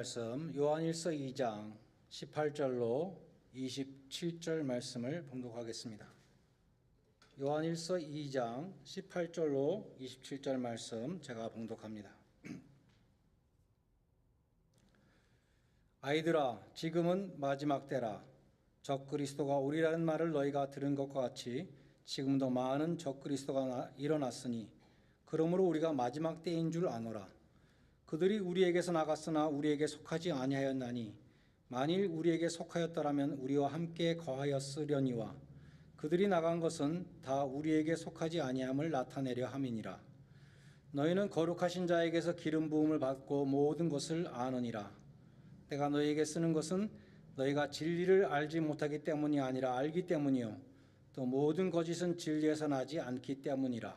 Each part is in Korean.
말씀 요한일서 2장 18절로 27절 말씀을 봉독하겠습니다. 요한일서 2장 18절로 27절 말씀 제가 봉독합니다. 아이들아, 지금은 마지막 때라. 적그리스도가 오리라는 말을 너희가 들은 것과 같이 지금도 많은 적그리스도가 일어났으니 그러므로 우리가 마지막 때인 줄 아노라. 그들이 우리에게서 나갔으나 우리에게 속하지 아니하였나니 만일 우리에게 속하였더라면 우리와 함께 거하였으려니와 그들이 나간 것은 다 우리에게 속하지 아니함을 나타내려 함이니라. 너희는 거룩하신 자에게서 기름 부음을 받고 모든 것을 아느니라. 내가 너희에게 쓰는 것은 너희가 진리를 알지 못하기 때문이 아니라 알기 때문이요 또 모든 거짓은 진리에서 나지 않기 때문이라.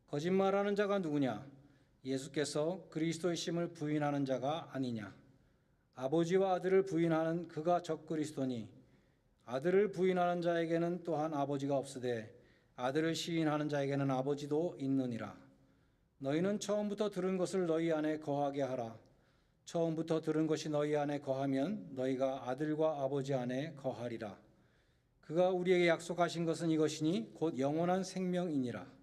거짓말하는 자가 누구냐? 예수께서 그리스도이심을 부인하는 자가 아니냐? 아버지와 아들을 부인하는 그가 적그리스도니 아들을 부인하는 자에게는 또한 아버지가 없으되 아들을 시인하는 자에게는 아버지도 있느니라. 너희는 처음부터 들은 것을 너희 안에 거하게 하라. 처음부터 들은 것이 너희 안에 거하면 너희가 아들과 아버지 안에 거하리라. 그가 우리에게 약속하신 것은 이것이니 곧 영원한 생명이니라.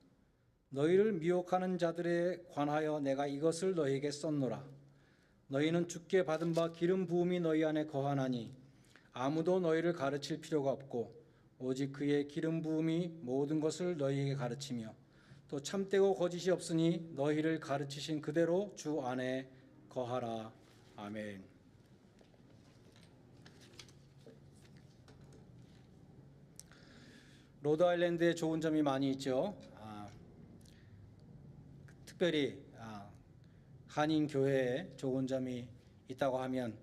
너희를 미혹하는 자들에 관하여 내가 이것을 너희에게 썼노라. 너희는 주께 받은 바 기름 부음이 너희 안에 거하나니 아무도 너희를 가르칠 필요가 없고 오직 그의 기름 부음이 모든 것을 너희에게 가르치며 또 참되고 거짓이 없으니 너희를 가르치신 그대로 주 안에 거하라. 아멘. 로드아일랜드에 좋은 점이 많이 있죠. 특별히 한인교회에 좋은 점이 있다고 하면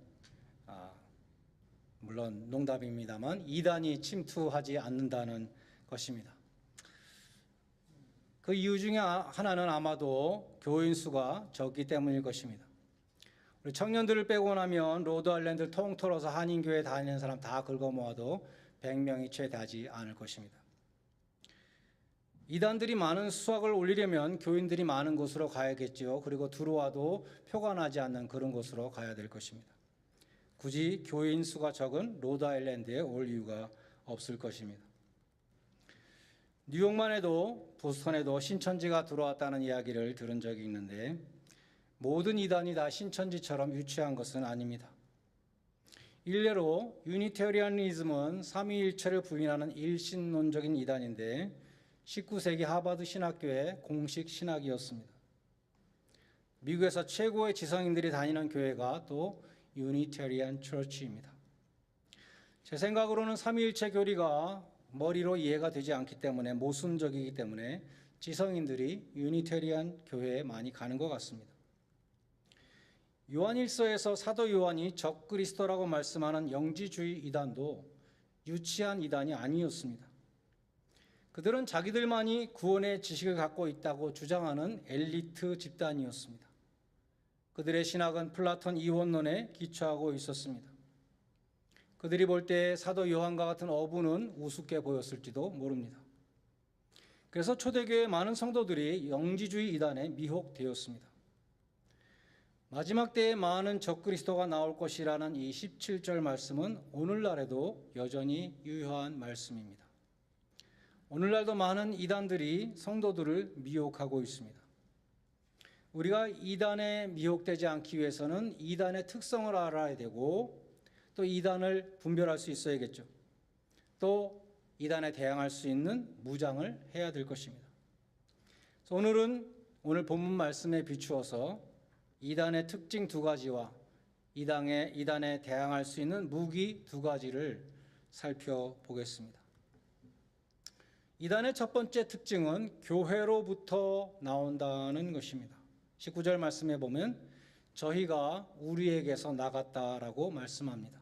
물론 농담입니다만 이단이 침투하지 않는다는 것입니다. 그 이유 중에 하나는 아마도 교인 수가 적기 때문일 것입니다. 우리 청년들을 빼고 나면 로드아일랜드를 통틀어서 한인교회 다니는 사람 다 긁어 모아도 100명이 채 되지 않을 것입니다. 이단들이 많은 수확을 올리려면 교인들이 많은 곳으로 가야겠지요. 그리고 들어와도 표가 나지 않는 그런 곳으로 가야 될 것입니다. 굳이 교인 수가 적은 로드아일랜드에 올 이유가 없을 것입니다. 뉴욕만 해도 보스턴에도 신천지가 들어왔다는 이야기를 들은 적이 있는데 모든 이단이 다 신천지처럼 유치한 것은 아닙니다. 일례로 유니테리아니즘은 삼위일체를 부인하는 일신론적인 이단인데 19세기 하버드 신학교의 공식 신학이었습니다. 미국에서 최고의 지성인들이 다니는 교회가 또 유니테리안 처치입니다. 제 생각으로는 삼위일체 교리가 머리로 이해가 되지 않기 때문에 모순적이기 때문에 지성인들이 유니테리안 교회에 많이 가는 것 같습니다. 요한일서에서 사도 요한이 적그리스도라고 말씀하는 영지주의 이단도 유치한 이단이 아니었습니다. 그들은 자기들만이 구원의 지식을 갖고 있다고 주장하는 엘리트 집단이었습니다. 그들의 신학은 플라톤 이원론에 기초하고 있었습니다. 그들이 볼 때 사도 요한과 같은 어부는 우습게 보였을지도 모릅니다. 그래서 초대교회 많은 성도들이 영지주의 이단에 미혹되었습니다. 마지막 때에 많은 적그리스도가 나올 것이라는 이 17절 말씀은 오늘날에도 여전히 유효한 말씀입니다. 오늘날도 많은 이단들이 성도들을 미혹하고 있습니다. 우리가 이단에 미혹되지 않기 위해서는 이단의 특성을 알아야 되고 또 이단을 분별할 수 있어야겠죠. 또 이단에 대항할 수 있는 무장을 해야 될 것입니다. 그래서 오늘 본문 말씀에 비추어서 이단의 특징 두 가지와 이단에 대항할 수 있는 무기 두 가지를 살펴보겠습니다. 이단의 첫 번째 특징은 교회로부터 나온다는 것입니다. 19절 말씀에 보면 저희가 우리에게서 나갔다라고 말씀합니다.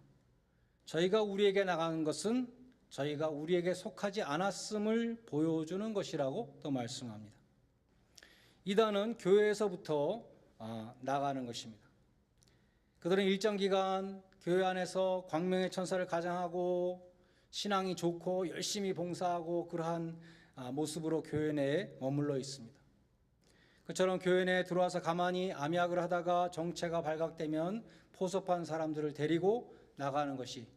저희가 우리에게 나가는 것은 저희가 우리에게 속하지 않았음을 보여주는 것이라고 또 말씀합니다. 이단은 교회에서부터 나가는 것입니다. 그들은 일정 기간 교회 안에서 광명의 천사를 가장하고 신앙이 좋고 열심히 봉사하고 그러한 모습으로 교회 내에 머물러 있습니다. 그처럼 교회 내에 들어와서 가만히 암약을 하다가 정체가 발각되면 포섭한 사람들을 데리고 나가는 것이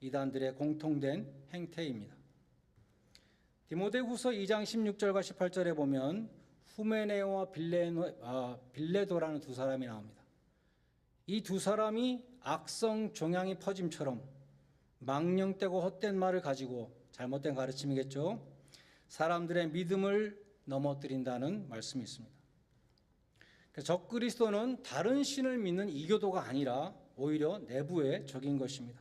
이단들의 공통된 행태입니다. 디모데후서 2장 16절과 18절에 보면 후메네오와 빌레도라는 두 사람이 나옵니다. 이 두 사람이 악성 종양이 퍼짐처럼 망령되고 헛된 말을 가지고, 잘못된 가르침이겠죠, 사람들의 믿음을 넘어뜨린다는 말씀이 있습니다. 적그리스도는 다른 신을 믿는 이교도가 아니라 오히려 내부의 적인 것입니다.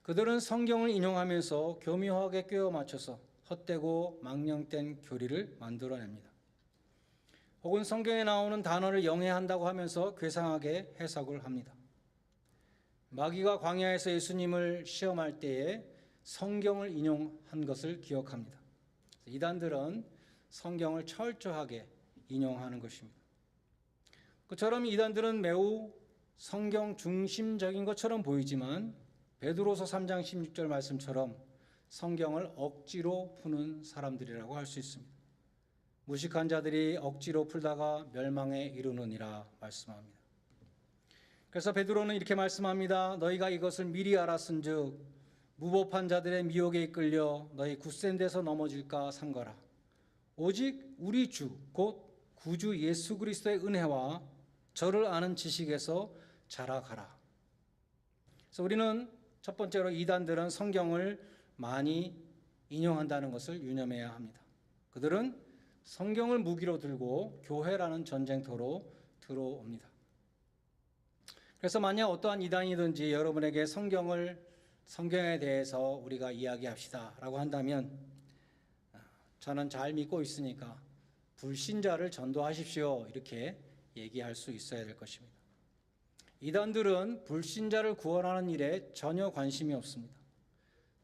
그들은 성경을 인용하면서 교묘하게 꿰어 맞춰서 헛되고 망령된 교리를 만들어냅니다. 혹은 성경에 나오는 단어를 영해한다고 하면서 괴상하게 해석을 합니다. 마귀가 광야에서 예수님을 시험할 때에 성경을 인용한 것을 기억합니다. 이단들은 성경을 철저하게 인용하는 것입니다. 그처럼 이단들은 매우 성경 중심적인 것처럼 보이지만 베드로서 3장 16절 말씀처럼 성경을 억지로 푸는 사람들이라고 할 수 있습니다. 무식한 자들이 억지로 풀다가 멸망에 이르느니라 말씀합니다. 그래서 베드로는 이렇게 말씀합니다. 너희가 이것을 미리 알았은즉 무법한 자들의 미혹에 이끌려 너희 굳센 데서 넘어질까 삼가라. 오직 우리 주 곧 구주 예수 그리스도의 은혜와 저를 아는 지식에서 자라가라. 그래서 우리는 첫 번째로 이단들은 성경을 많이 인용한다는 것을 유념해야 합니다. 그들은 성경을 무기로 들고 교회라는 전쟁터로 들어옵니다. 그래서 만약 어떠한 이단이든지 여러분에게 성경에 대해서 우리가 이야기합시다 라고 한다면 저는 잘 믿고 있으니까 불신자를 전도하십시오 이렇게 얘기할 수 있어야 될 것입니다. 이단들은 불신자를 구원하는 일에 전혀 관심이 없습니다.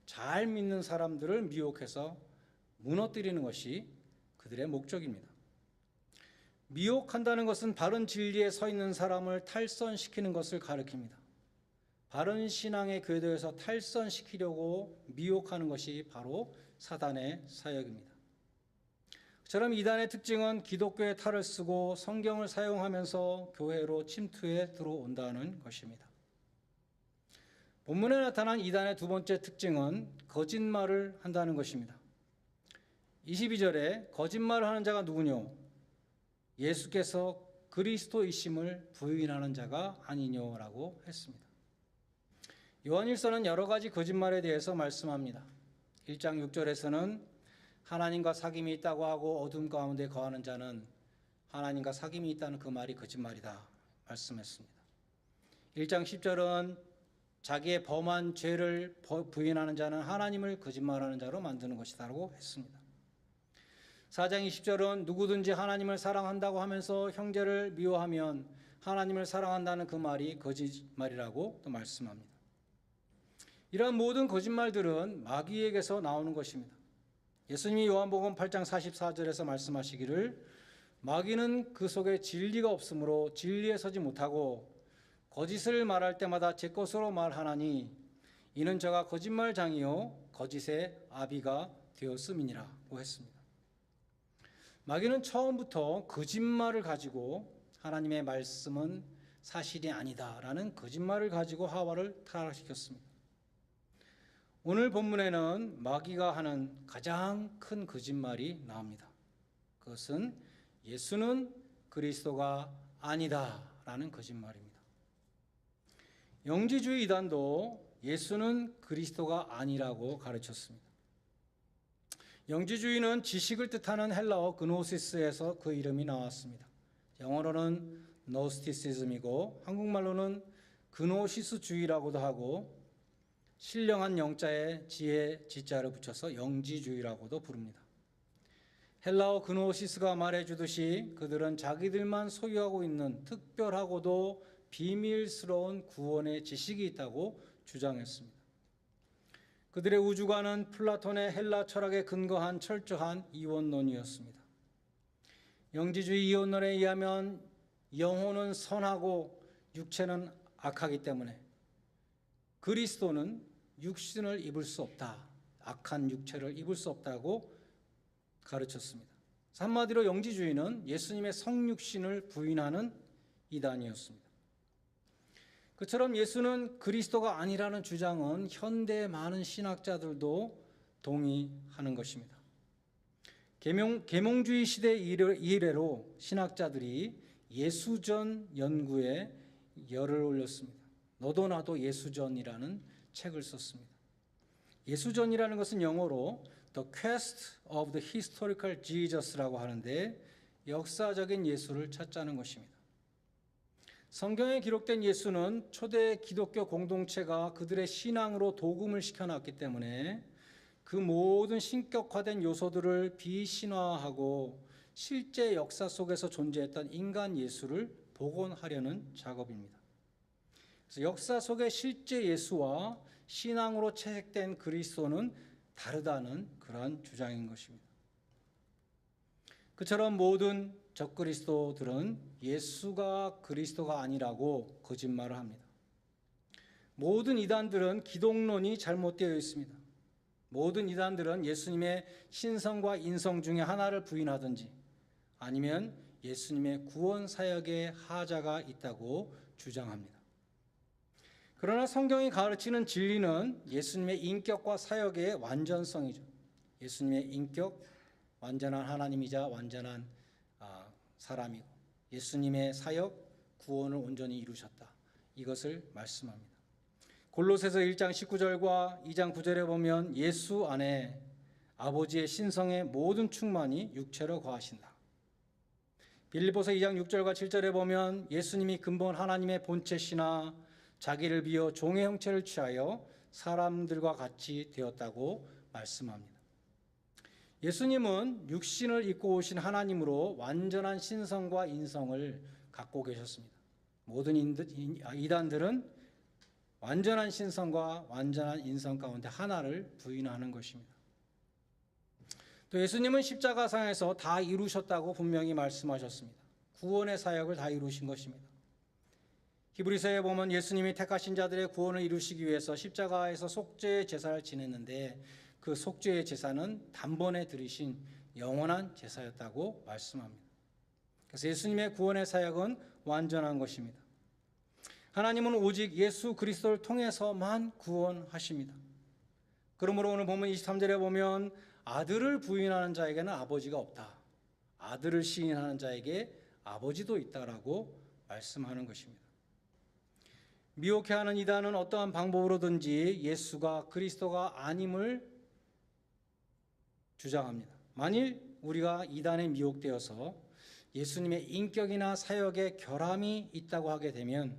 잘 믿는 사람들을 미혹해서 무너뜨리는 것이 그들의 목적입니다. 미혹한다는 것은 바른 진리에 서 있는 사람을 탈선시키는 것을 가리킵니다. 바른 신앙의 궤도에서 탈선시키려고 미혹하는 것이 바로 사단의 사역입니다. 그처럼 이단의 특징은 기독교의 탈을 쓰고 성경을 사용하면서 교회로 침투해 들어온다는 것입니다. 본문에 나타난 이단의 두 번째 특징은 거짓말을 한다는 것입니다. 22절에 거짓말을 하는 자가 누구뇨? 예수께서 그리스도이심을 부인하는 자가 아니뇨라고 했습니다. 요한일서는 여러 가지 거짓말에 대해서 말씀합니다. 1장 6절에서는 하나님과 사귐이 있다고 하고 어둠 가운데 거하는 자는 하나님과 사귐이 있다는 그 말이 거짓말이다 말씀했습니다. 1장 10절은 자기의 범한 죄를 부인하는 자는 하나님을 거짓말하는 자로 만드는 것이다라고 했습니다. 4장 20절은 누구든지 하나님을 사랑한다고 하면서 형제를 미워하면 하나님을 사랑한다는 그 말이 거짓말이라고 또 말씀합니다. 이러한 모든 거짓말들은 마귀에게서 나오는 것입니다. 예수님이 요한복음 8장 44절에서 말씀하시기를 마귀는 그 속에 진리가 없으므로 진리에 서지 못하고 거짓을 말할 때마다 제 것으로 말하나니 이는 저가 거짓말장이요 거짓의 아비가 되었음이니라고 했습니다. 마귀는 처음부터 거짓말을 가지고 하나님의 말씀은 사실이 아니다라는 거짓말을 가지고 하와를 타락시켰습니다. 오늘 본문에는 마귀가 하는 가장 큰 거짓말이 나옵니다. 그것은 예수는 그리스도가 아니다라는 거짓말입니다. 영지주의 이단도 예수는 그리스도가 아니라고 가르쳤습니다. 영지주의는 지식을 뜻하는 헬라어 그노시스에서 그 이름이 나왔습니다. 영어로는 노스티시즘이고 한국말로는 그노시스주의라고도 하고 신령한 영자에 지혜 지자를 붙여서 영지주의라고도 부릅니다. 헬라어 그노시스가 말해주듯이 그들은 자기들만 소유하고 있는 특별하고도 비밀스러운 구원의 지식이 있다고 주장했습니다. 그들의 우주관은 플라톤의 헬라 철학에 근거한 철저한 이원론이었습니다. 영지주의 이원론에 의하면 영혼은 선하고 육체는 악하기 때문에 그리스도는 육신을 입을 수 없다, 악한 육체를 입을 수 없다고 가르쳤습니다. 한마디로 영지주의는 예수님의 성육신을 부인하는 이단이었습니다. 그처럼 예수는 그리스도가 아니라는 주장은 현대 많은 신학자들도 동의하는 것입니다. 계몽주의 시대 이래로 신학자들이 예수전 연구에 열을 올렸습니다. 너도 나도 예수전이라는 책을 썼습니다. 예수전이라는 것은 영어로 The Quest of the Historical Jesus라고 하는데 역사적인 예수를 찾자는 것입니다. 성경에 기록된 예수는 초대 기독교 공동체가 그들의 신앙으로 도금을 시켜놨기 때문에 그 모든 신격화된 요소들을 비신화하고 실제 역사 속에서 존재했던 인간 예수를 복원하려는 작업입니다. 그래서 역사 속의 실제 예수와 신앙으로 채색된 그리스도는 다르다는 그러한 주장인 것입니다. 그처럼 모든 적그리스도들은 예수가 그리스도가 아니라고 거짓말을 합니다. 모든 이단들은 기독론이 잘못되어 있습니다. 모든 이단들은 예수님의 신성과 인성 중에 하나를 부인하든지 아니면 예수님의 구원 사역에 하자가 있다고 주장합니다. 그러나 성경이 가르치는 진리는 예수님의 인격과 사역의 완전성이죠. 예수님의 인격, 완전한 하나님이자 완전한 사람이고 예수님의 사역, 구원을 온전히 이루셨다. 이것을 말씀합니다. 골로새서 1장 19절과 2장 9절에 보면 예수 안에 아버지의 신성의 모든 충만이 육체로 거하신다. 빌립보서 2장 6절과 7절에 보면 예수님이 근본 하나님의 본체시나 자기를 비워 종의 형체를 취하여 사람들과 같이 되었다고 말씀합니다. 예수님은 육신을 입고 오신 하나님으로 완전한 신성과 인성을 갖고 계셨습니다. 모든 이단들은 완전한 신성과 완전한 인성 가운데 하나를 부인하는 것입니다. 또 예수님은 십자가상에서 다 이루셨다고 분명히 말씀하셨습니다. 구원의 사역을 다 이루신 것입니다. 히브리서에 보면 예수님이 택하신 자들의 구원을 이루시기 위해서 십자가에서 속죄의 제사를 지냈는데 그 속죄의 제사는 단번에 드리신 영원한 제사였다고 말씀합니다. 그래서 예수님의 구원의 사역은 완전한 것입니다. 하나님은 오직 예수 그리스도를 통해서만 구원하십니다. 그러므로 오늘 본문 23절에 보면 아들을 부인하는 자에게는 아버지가 없다. 아들을 시인하는 자에게 아버지도 있다라고 말씀하는 것입니다. 미혹해하는 이단은 어떠한 방법으로든지 예수가 그리스도가 아님을 주장합니다. 만일 우리가 이단에 미혹되어서 예수님의 인격이나 사역에 결함이 있다고 하게 되면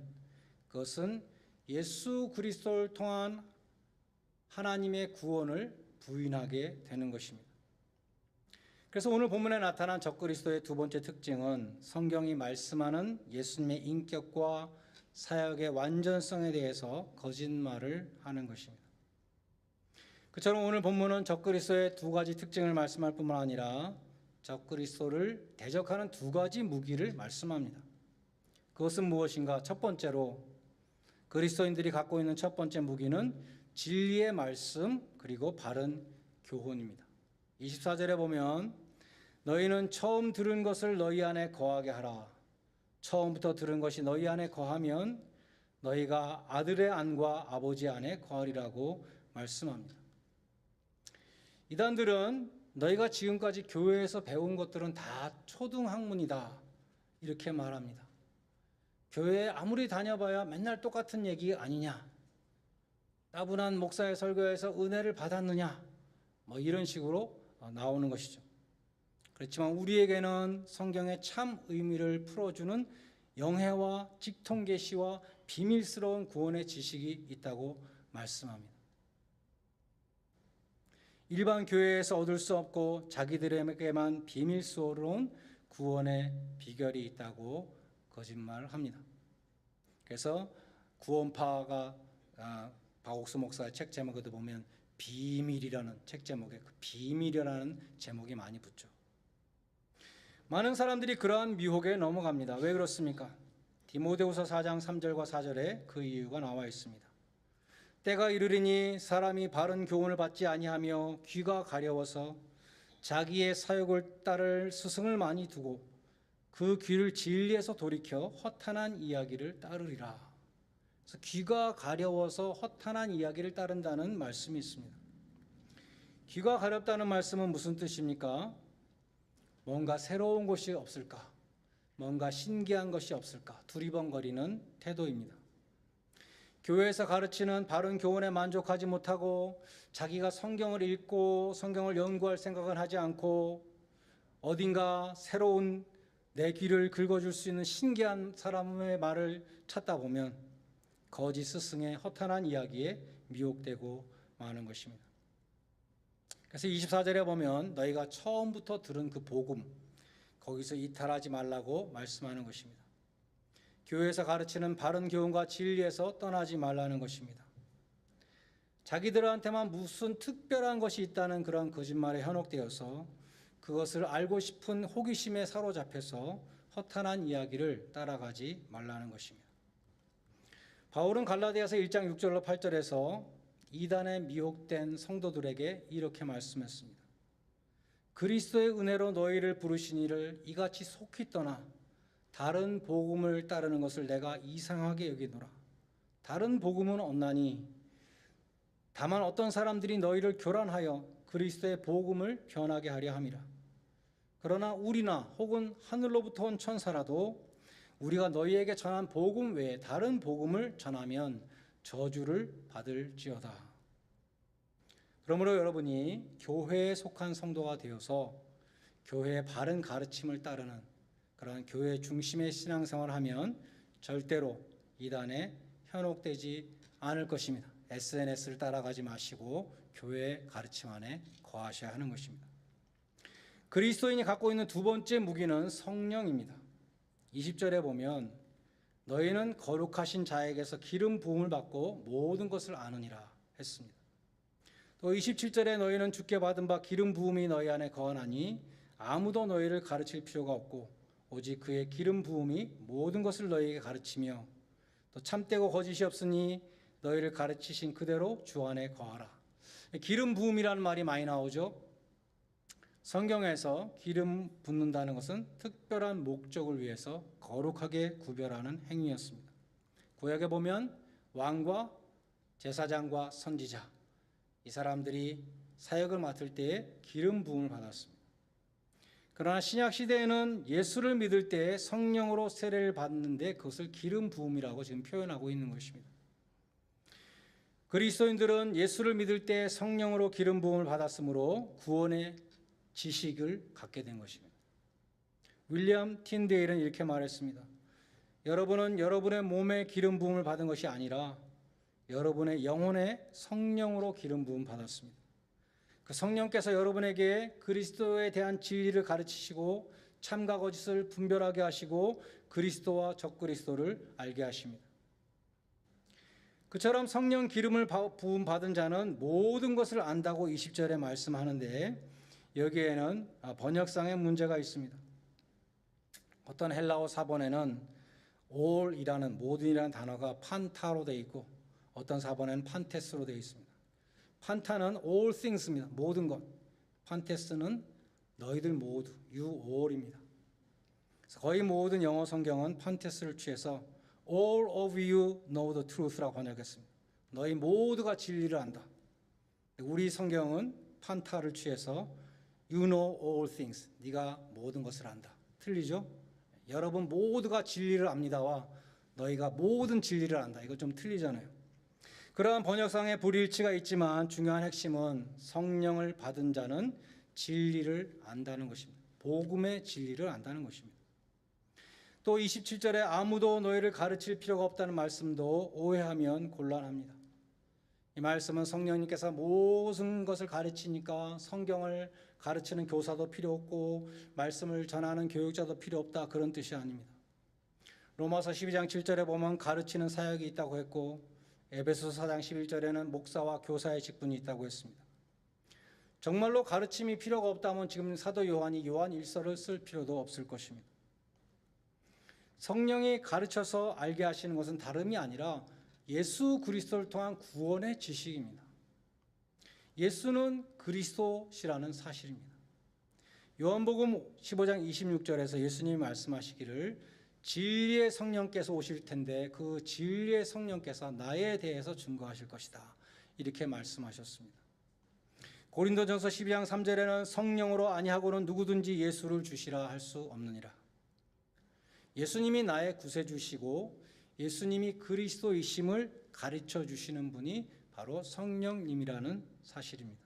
그것은 예수 그리스도를 통한 하나님의 구원을 부인하게 되는 것입니다. 그래서 오늘 본문에 나타난 적그리스도의 두 번째 특징은 성경이 말씀하는 예수님의 인격과 사역의 완전성에 대해서 거짓말을 하는 것입니다. 그처럼 오늘 본문은 적그리스도의 두 가지 특징을 말씀할 뿐만 아니라 적그리스도를 대적하는 두 가지 무기를 말씀합니다. 그것은 무엇인가? 첫 번째로 그리스도인들이 갖고 있는 첫 번째 무기는 진리의 말씀 그리고 바른 교훈입니다. 24절에 보면 너희는 처음 들은 것을 너희 안에 거하게 하라. 처음부터 들은 것이 너희 안에 거하면 너희가 아들의 안과 아버지 안에 거하리라고 말씀합니다. 이단들은 너희가 지금까지 교회에서 배운 것들은 다 초등학문이다 이렇게 말합니다. 교회에 아무리 다녀봐야 맨날 똑같은 얘기 아니냐, 따분한 목사의 설교에서 은혜를 받았느냐, 이런 식으로 나오는 것이죠. 그렇지만 우리에게는 성경의 참 의미를 풀어주는 영해와 직통계시와 비밀스러운 구원의 지식이 있다고 말씀합니다. 일반 교회에서 얻을 수 없고 자기들에게만 비밀스러운 구원의 비결이 있다고 거짓말합니다. 그래서 구원파가 박옥수 목사의 책 제목에도 보면 비밀이라는 책 제목에 그 비밀이라는 제목이 많이 붙죠. 많은 사람들이 그러한 미혹에 넘어갑니다. 왜 그렇습니까? 디모데후서 4장 3절과 4절에 그 이유가 나와 있습니다. 때가 이르리니 사람이 바른 교훈을 받지 아니하며 귀가 가려워서 자기의 사욕을 따를 스승을 많이 두고 그 귀를 진리에서 돌이켜 허탄한 이야기를 따르리라. 그래서 귀가 가려워서 허탄한 이야기를 따른다는 말씀이 있습니다. 귀가 가렵다는 말씀은 무슨 뜻입니까? 뭔가 새로운 것이 없을까? 뭔가 신기한 것이 없을까? 두리번거리는 태도입니다. 교회에서 가르치는 바른 교훈에 만족하지 못하고 자기가 성경을 읽고 성경을 연구할 생각을 하지 않고 어딘가 새로운 내 귀를 긁어줄 수 있는 신기한 사람의 말을 찾다 보면 거짓 스승의 허탄한 이야기에 미혹되고 마는 것입니다. 그래서 24절에 보면 너희가 처음부터 들은 그 복음, 거기서 이탈하지 말라고 말씀하는 것입니다. 교회에서 가르치는 바른 교훈과 진리에서 떠나지 말라는 것입니다. 자기들한테만 무슨 특별한 것이 있다는 그런 거짓말에 현혹되어서 그것을 알고 싶은 호기심에 사로잡혀서 허탄한 이야기를 따라가지 말라는 것입니다. 바울은 갈라디아서 1장 6절로 8절에서 이단에 미혹된 성도들에게 이렇게 말씀했습니다. 그리스도의 은혜로 너희를 부르신 이를 이같이 속히 떠나 다른 복음을 따르는 것을 내가 이상하게 여기노라. 다른 복음은 없나니 다만 어떤 사람들이 너희를 교란하여 그리스도의 복음을 변하게 하려 함이라. 그러나 우리나 혹은 하늘로부터 온 천사라도 우리가 너희에게 전한 복음 외에 다른 복음을 전하면 저주를 받을지어다. 그러므로 여러분이 교회에 속한 성도가 되어서 교회의 바른 가르침을 따르는 그런 교회 중심의 신앙생활을 하면 절대로 이단에 현혹되지 않을 것입니다. SNS를 따라가지 마시고 교회의 가르침 안에 거하셔야 하는 것입니다. 그리스도인이 갖고 있는 두 번째 무기는 성령입니다. 20절에 보면 너희는 거룩하신 자에게서 기름 부음을 받고 모든 것을 아느니라 했습니다. 또 27절에 너희는 주께 받은 바 기름 부음이 너희 안에 거하나니 아무도 너희를 가르칠 필요가 없고 오직 그의 기름 부음이 모든 것을 너희에게 가르치며 또 참되고 거짓이 없으니 너희를 가르치신 그대로 주 안에 거하라. 기름 부음이라는 말이 많이 나오죠. 성경에서 기름 붓는다는 것은 특별한 목적을 위해서 거룩하게 구별하는 행위였습니다. 구약에 보면 왕과 제사장과 선지자 이 사람들이 사역을 맡을 때에 기름 부음을 받았습니다. 그러나 신약 시대에는 예수를 믿을 때에 성령으로 세례를 받는데 그것을 기름 부음이라고 지금 표현하고 있는 것입니다. 그리스도인들은 예수를 믿을 때 성령으로 기름 부음을 받았으므로 구원의 지식을 갖게 된 것입니다. 윌리엄 틴데일은 이렇게 말했습니다. 여러분은 여러분의 몸에 기름 부음을 받은 것이 아니라 여러분의 영혼에 성령으로 기름 부음 받았습니다. 그 성령께서 여러분에게 그리스도에 대한 진리를 가르치시고 참과 거짓을 분별하게 하시고 그리스도와 적그리스도를 알게 하십니다. 그처럼 성령 기름을 부음 받은 자는 모든 것을 안다고 20절에 말씀하는데 여기에는 번역상의 문제가 있습니다. 어떤 헬라어 사본에는 all이라는 모든이라는 단어가 판타로 되어 있고 어떤 사본에는 판테스로 되어 있습니다. 판타는 all things입니다. 모든 것. 판테스는 너희들 모두, you all입니다. 그래서 거의 모든 영어 성경은 판테스를 취해서 all of you know the truth라고 번역했습니다. 너희 모두가 진리를 안다. 우리 성경은 판타를 취해서 you know all things. 네가 모든 것을 안다. 틀리죠? 여러분 모두가 진리를 압니다와 너희가 모든 진리를 안다. 이거 좀 틀리잖아요. 그러한 번역상의 불일치가 있지만 중요한 핵심은 성령을 받은 자는 진리를 안다는 것입니다. 복음의 진리를 안다는 것입니다. 또 27절에 아무도 너희를 가르칠 필요가 없다는 말씀도 오해하면 곤란합니다. 이 말씀은 성령님께서 모든 것을 가르치니까 성경을 가르치는 교사도 필요 없고 말씀을 전하는 교육자도 필요 없다 그런 뜻이 아닙니다. 로마서 12장 7절에 보면 가르치는 사역이 있다고 했고 에베소서 4장 11절에는 목사와 교사의 직분이 있다고 했습니다. 정말로 가르침이 필요가 없다면 지금 사도 요한이 요한 1서를 쓸 필요도 없을 것입니다. 성령이 가르쳐서 알게 하시는 것은 다름이 아니라 예수 그리스도를 통한 구원의 지식입니다. 예수는 그리스도시라는 사실입니다. 요한복음 15장 26절에서 예수님이 말씀하시기를 진리의 성령께서 오실 텐데 그 진리의 성령께서 나에 대해서 증거하실 것이다. 이렇게 말씀하셨습니다. 고린도전서 12장 3절에는 성령으로 아니하고는 누구든지 예수를 주시라 할 수 없느니라. 예수님이 나의 구세주시고 예수님이 그리스도이심을 가르쳐 주시는 분이 바로 성령님이라는 사실입니다.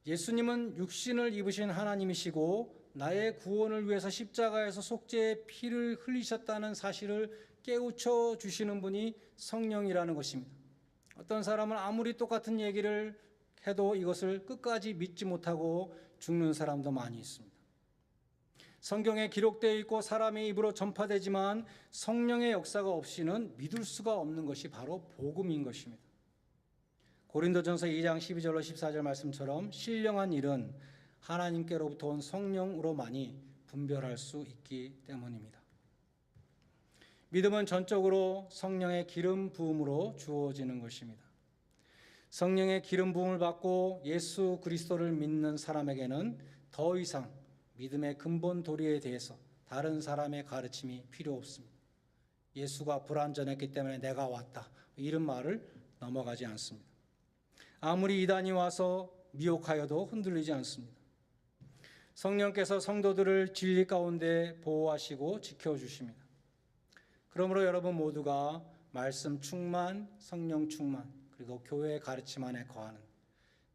예수님은 육신을 입으신 하나님이시고 나의 구원을 위해서 십자가에서 속죄의 피를 흘리셨다는 사실을 깨우쳐 주시는 분이 성령이라는 것입니다. 어떤 사람은 아무리 똑같은 얘기를 해도 이것을 끝까지 믿지 못하고 죽는 사람도 많이 있습니다. 성경에 기록되어 있고 사람의 입으로 전파되지만 성령의 역사가 없이는 믿을 수가 없는 것이 바로 복음인 것입니다. 고린도전서 2장 12절로 14절 말씀처럼 신령한 일은 하나님께로부터 온 성령으로만이 분별할 수 있기 때문입니다. 믿음은 전적으로 성령의 기름 부음으로 주어지는 것입니다. 성령의 기름 부음을 받고 예수 그리스도를 믿는 사람에게는 더 이상 믿음의 근본 도리에 대해서 다른 사람의 가르침이 필요 없습니다. 예수가 불완전했기 때문에 내가 왔다, 이런 말을 넘어가지 않습니다. 아무리 이단이 와서 미혹하여도 흔들리지 않습니다. 성령께서 성도들을 진리 가운데 보호하시고 지켜주십니다. 그러므로 여러분 모두가 말씀 충만, 성령 충만, 그리고 교회의 가르침 안에 거하는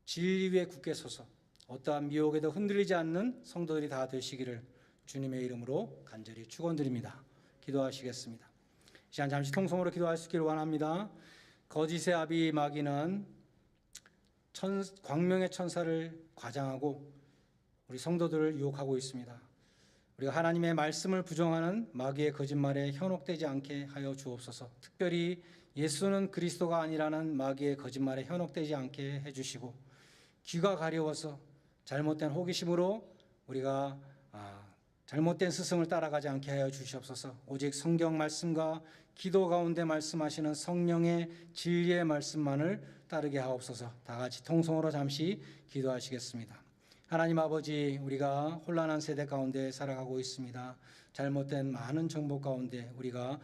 진리 위에 굳게 서서 어떠한 미혹에도 흔들리지 않는 성도들이 다 되시기를 주님의 이름으로 간절히 축원드립니다. 기도하시겠습니다. 이 시간 잠시 통성으로 기도할 수 있기를 원합니다. 거짓의 아비 마귀는 광명의 천사를 과장하고 우리 성도들을 유혹하고 있습니다. 우리가 하나님의 말씀을 부정하는 마귀의 거짓말에 현혹되지 않게 하여 주옵소서. 특별히 예수는 그리스도가 아니라는 마귀의 거짓말에 현혹되지 않게 해주시고 귀가 가려워서 잘못된 호기심으로 우리가 잘못된 스승을 따라가지 않게 하여 주시옵소서. 오직 성경 말씀과 기도 가운데 말씀하시는 성령의 진리의 말씀만을 따르게 하옵소서. 다 같이 통성으로 잠시 기도하시겠습니다. 하나님 아버지, 우리가 혼란한 세대 가운데 살아가고 있습니다. 잘못된 많은 정보 가운데 우리가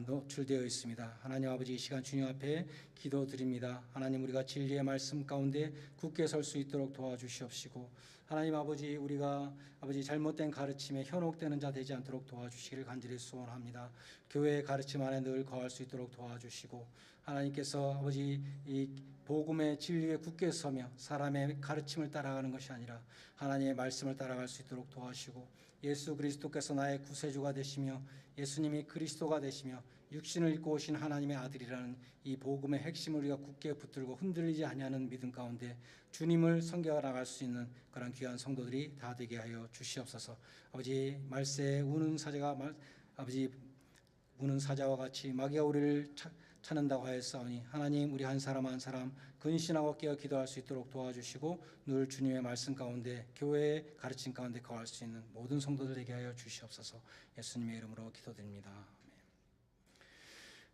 노출되어 있습니다. 하나님 아버지, 이 시간 주님 앞에 기도드립니다. 하나님, 우리가 진리의 말씀 가운데 굳게 설 수 있도록 도와주시옵시고, 하나님 아버지, 우리가 아버지 잘못된 가르침에 현혹되는 자 되지 않도록 도와주시기를 간절히 소원합니다. 교회의 가르침 안에 늘 거할 수 있도록 도와주시고, 하나님께서 아버지 이 복음의 진리에 굳게 서며 사람의 가르침을 따라가는 것이 아니라 하나님의 말씀을 따라갈 수 있도록 도와주시고, 예수 그리스도께서 나의 구세주가 되시며 예수님이 그리스도가 되시며 육신을 입고 오신 하나님의 아들이라는 이 복음의 핵심을 우리가 굳게 붙들고 흔들리지 아니하는 믿음 가운데 주님을 섬겨 나갈 수 있는 그런 귀한 성도들이 다 되게 하여 주시옵소서. 아버지, 말세에 우는 사자와 같이 마귀가 우리를 찾는다고 하였사오니 하나님, 우리 한 사람 한 사람 근신하고 깨어 기도할 수 있도록 도와주시고 늘 주님의 말씀 가운데 교회의 가르침 가운데 거할 수 있는 모든 성도들 되게 하여 주시옵소서. 예수님의 이름으로 기도드립니다. 아멘.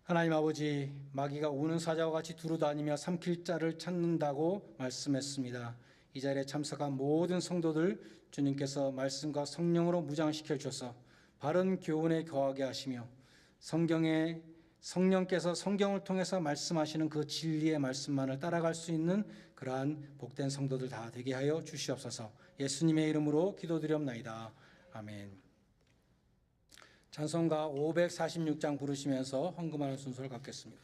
하나님 아버지, 마귀가 우는 사자와 같이 두루다니며 삼킬 자를 찾는다고 말씀했습니다. 이 자리에 참석한 모든 성도들 주님께서 말씀과 성령으로 무장시켜 주셔서 바른 교훈에 거하게 하시며 성령께서 성경을 통해서 말씀하시는 그 진리의 말씀만을 따라갈 수 있는 그러한 복된 성도들 다 되게 하여 주시옵소서. 예수님의 이름으로 기도드렸나이다. 아멘. 찬송가 546장 부르시면서 헌금하는 순서를 갖겠습니다.